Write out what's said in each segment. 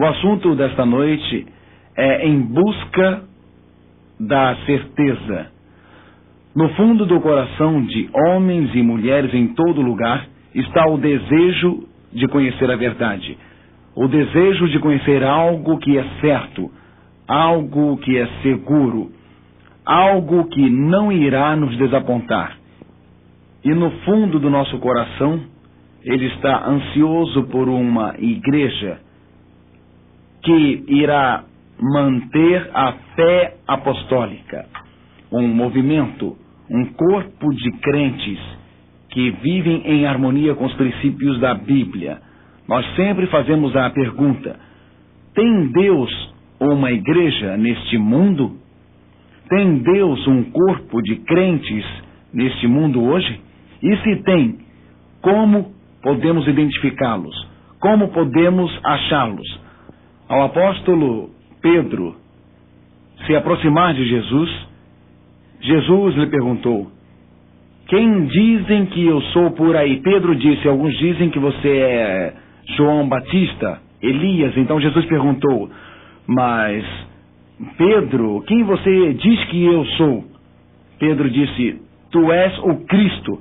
O assunto desta noite é em busca da certeza. No fundo do coração de homens e mulheres em todo lugar está o desejo de conhecer a verdade. O desejo de conhecer algo que é certo, algo que é seguro, algo que não irá nos desapontar. E no fundo do nosso coração, ele está ansioso por uma igreja que irá manter a fé apostólica, um movimento, um corpo de crentes que vivem em harmonia com os princípios da Bíblia. Nós sempre fazemos a pergunta: tem Deus uma igreja neste mundo? Tem Deus um corpo de crentes neste mundo hoje? E se tem, como podemos identificá-los? Como podemos achá-los? Ao apóstolo Pedro se aproximar de Jesus, Jesus lhe perguntou: quem dizem que eu sou por aí? Pedro disse: alguns dizem que você é João Batista, Elias. Então Jesus perguntou: mas Pedro, quem você diz que eu sou? Pedro disse: tu és o Cristo.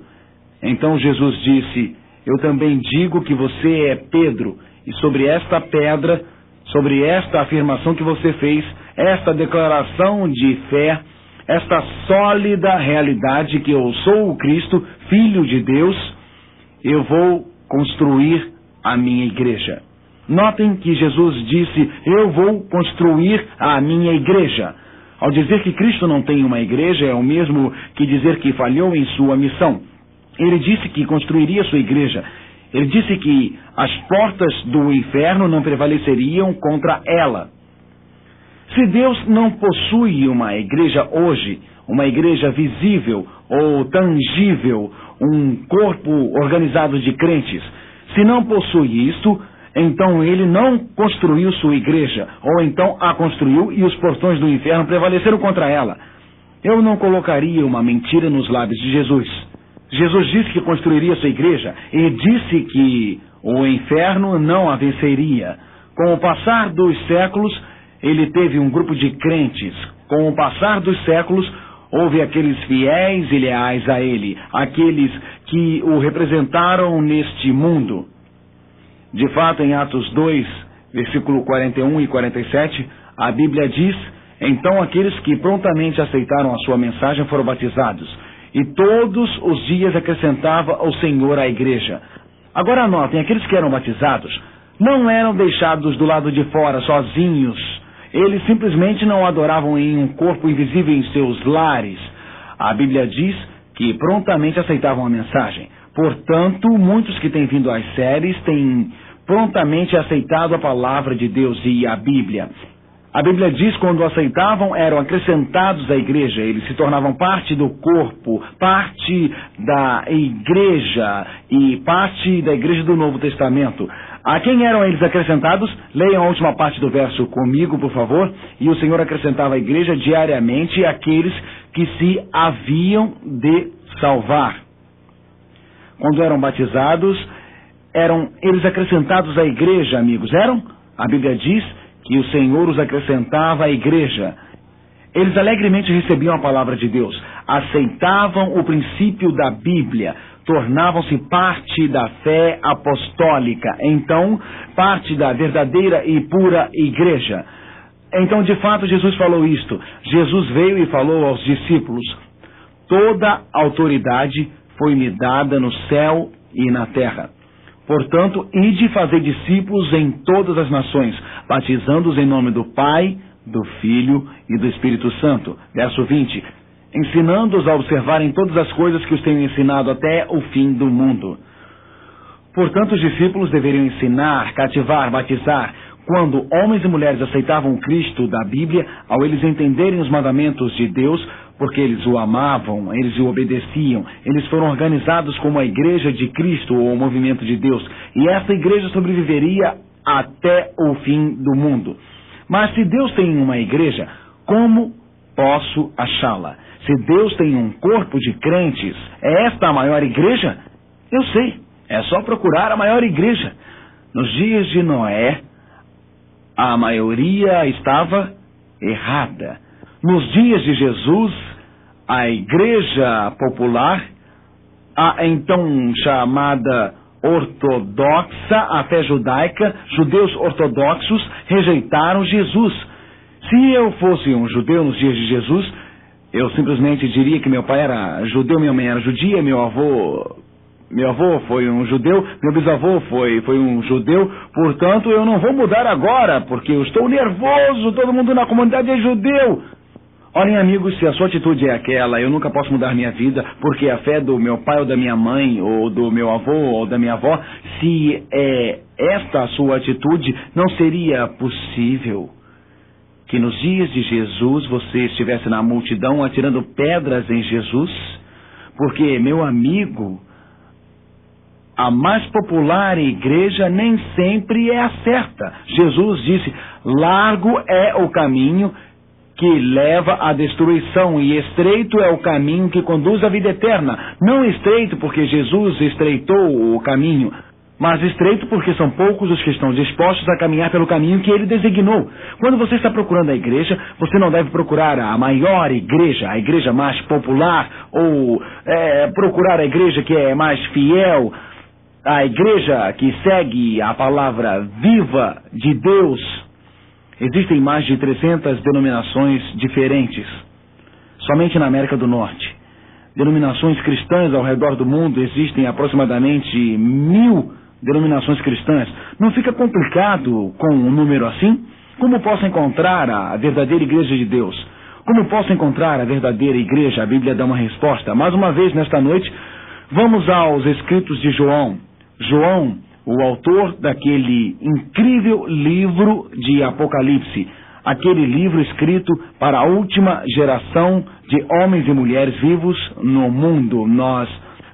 Então Jesus disse: eu também digo que você é Pedro, e sobre esta pedra, sobre esta afirmação que você fez, esta declaração de fé, esta sólida realidade que eu sou o Cristo, Filho de Deus, eu vou construir a minha igreja. Notem que Jesus disse: eu vou construir a minha igreja. Ao dizer que Cristo não tem uma igreja, é o mesmo que dizer que falhou em sua missão. Ele disse que construiria sua igreja. Ele disse que as portas do inferno não prevaleceriam contra ela. Se Deus não possui uma igreja hoje, uma igreja visível ou tangível, um corpo organizado de crentes, se não possui isto, então ele não construiu sua igreja, ou então a construiu e os portões do inferno prevaleceram contra ela. Eu não colocaria uma mentira nos lábios de Jesus. Jesus disse que construiria sua igreja e disse que o inferno não a venceria. Com o passar dos séculos, ele teve um grupo de crentes. Com o passar dos séculos, houve aqueles fiéis e leais a ele, aqueles que o representaram neste mundo. De fato, em Atos 2, versículo 41 e 47, a Bíblia diz: então aqueles que prontamente aceitaram a sua mensagem foram batizados, e todos os dias acrescentava o Senhor à igreja. Agora notem, aqueles que eram batizados não eram deixados do lado de fora, sozinhos. Eles simplesmente não adoravam em um corpo invisível em seus lares. A Bíblia diz que prontamente aceitavam a mensagem. Portanto, muitos que têm vindo às séries têm prontamente aceitado a palavra de Deus e a Bíblia. A Bíblia diz que quando aceitavam, eram acrescentados à igreja. Eles se tornavam parte do corpo, parte da igreja e parte da igreja do Novo Testamento. A quem eram eles acrescentados? Leiam a última parte do verso comigo, por favor. E o Senhor acrescentava à igreja diariamente aqueles que se haviam de salvar. Quando eram batizados, eram eles acrescentados à igreja, amigos. Eram? A Bíblia diz que o Senhor os acrescentava à igreja. Eles alegremente recebiam a palavra de Deus, aceitavam o princípio da Bíblia, tornavam-se parte da fé apostólica, então parte da verdadeira e pura igreja. Então, de fato, Jesus falou isto. Jesus veio e falou aos discípulos: toda autoridade foi-me dada no céu e na terra. Portanto, ide fazer discípulos em todas as nações, batizando-os em nome do Pai, do Filho e do Espírito Santo. Verso 20. Ensinando-os a observarem todas as coisas que os tenho ensinado até o fim do mundo. Portanto, os discípulos deveriam ensinar, cativar, batizar. Quando homens e mulheres aceitavam o Cristo da Bíblia, ao eles entenderem os mandamentos de Deus, porque eles o amavam, eles o obedeciam, eles foram organizados como a igreja de Cristo ou o movimento de Deus, e essa igreja sobreviveria até o fim do mundo. Mas se Deus tem uma igreja, como posso achá-la? Se Deus tem um corpo de crentes, é esta a maior igreja? Eu sei, é só procurar a maior igreja. Nos dias de Noé, a maioria estava errada. Nos dias de Jesus, a igreja popular, a então chamada ortodoxa, a fé judaica, judeus ortodoxos, rejeitaram Jesus. Se eu fosse um judeu nos dias de Jesus, eu simplesmente diria que meu pai era judeu, minha mãe era judia, meu avô foi um judeu, meu bisavô foi um judeu, portanto eu não vou mudar agora, porque eu estou nervoso, todo mundo na comunidade é judeu. Olhem, amigos, se a sua atitude é aquela, eu nunca posso mudar minha vida, porque a fé do meu pai ou da minha mãe, ou do meu avô ou da minha avó, se é esta a sua atitude, não seria possível que nos dias de Jesus você estivesse na multidão atirando pedras em Jesus, porque, meu amigo, a mais popular igreja nem sempre é a certa. Jesus disse: largo é o caminho que leva à destruição e estreito é o caminho que conduz à vida eterna. Não estreito porque Jesus estreitou o caminho, mas estreito porque são poucos os que estão dispostos a caminhar pelo caminho que ele designou. Quando você está procurando a igreja, você não deve procurar a maior igreja, a igreja mais popular, ou procurar a igreja que é mais fiel, a igreja que segue a palavra viva de Deus. Existem mais de 300 denominações diferentes, somente na América do Norte. Denominações cristãs ao redor do mundo, existem aproximadamente 1000 denominações cristãs. Não fica complicado com um número assim? Como posso encontrar a verdadeira igreja de Deus? Como posso encontrar a verdadeira igreja? A Bíblia dá uma resposta. Mais uma vez, nesta noite, vamos aos escritos de João. João, o autor daquele incrível livro de Apocalipse, aquele livro escrito para a última geração de homens e mulheres vivos no mundo. Nós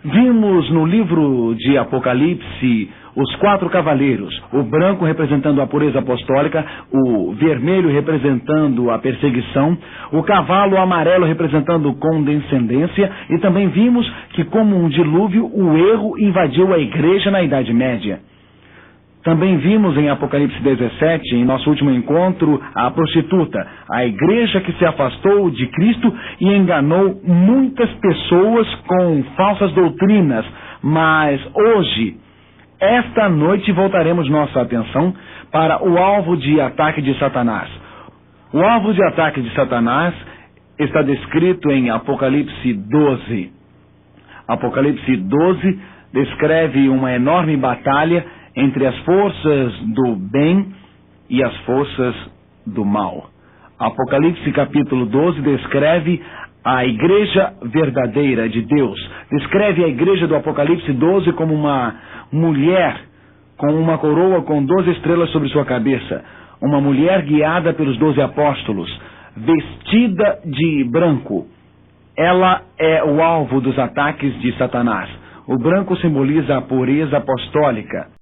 vimos no livro de Apocalipse os 4 cavaleiros, o branco representando a pureza apostólica, o vermelho representando a perseguição, o cavalo amarelo representando condescendência, e também vimos que, como um dilúvio, o erro invadiu a igreja na Idade Média. Também vimos em Apocalipse 17, em nosso último encontro, a prostituta, a igreja que se afastou de Cristo e enganou muitas pessoas com falsas doutrinas. Mas hoje, esta noite, voltaremos nossa atenção para o alvo de ataque de Satanás. O alvo de ataque de Satanás está descrito em Apocalipse 12. Apocalipse 12 descreve uma enorme batalha entre as forças do bem e as forças do mal. Apocalipse capítulo 12 descreve a igreja verdadeira de Deus. Descreve a igreja do Apocalipse 12 como uma mulher com uma coroa com 12 estrelas sobre sua cabeça. Uma mulher guiada pelos 12 apóstolos, vestida de branco. Ela é o alvo dos ataques de Satanás. O branco simboliza a pureza apostólica.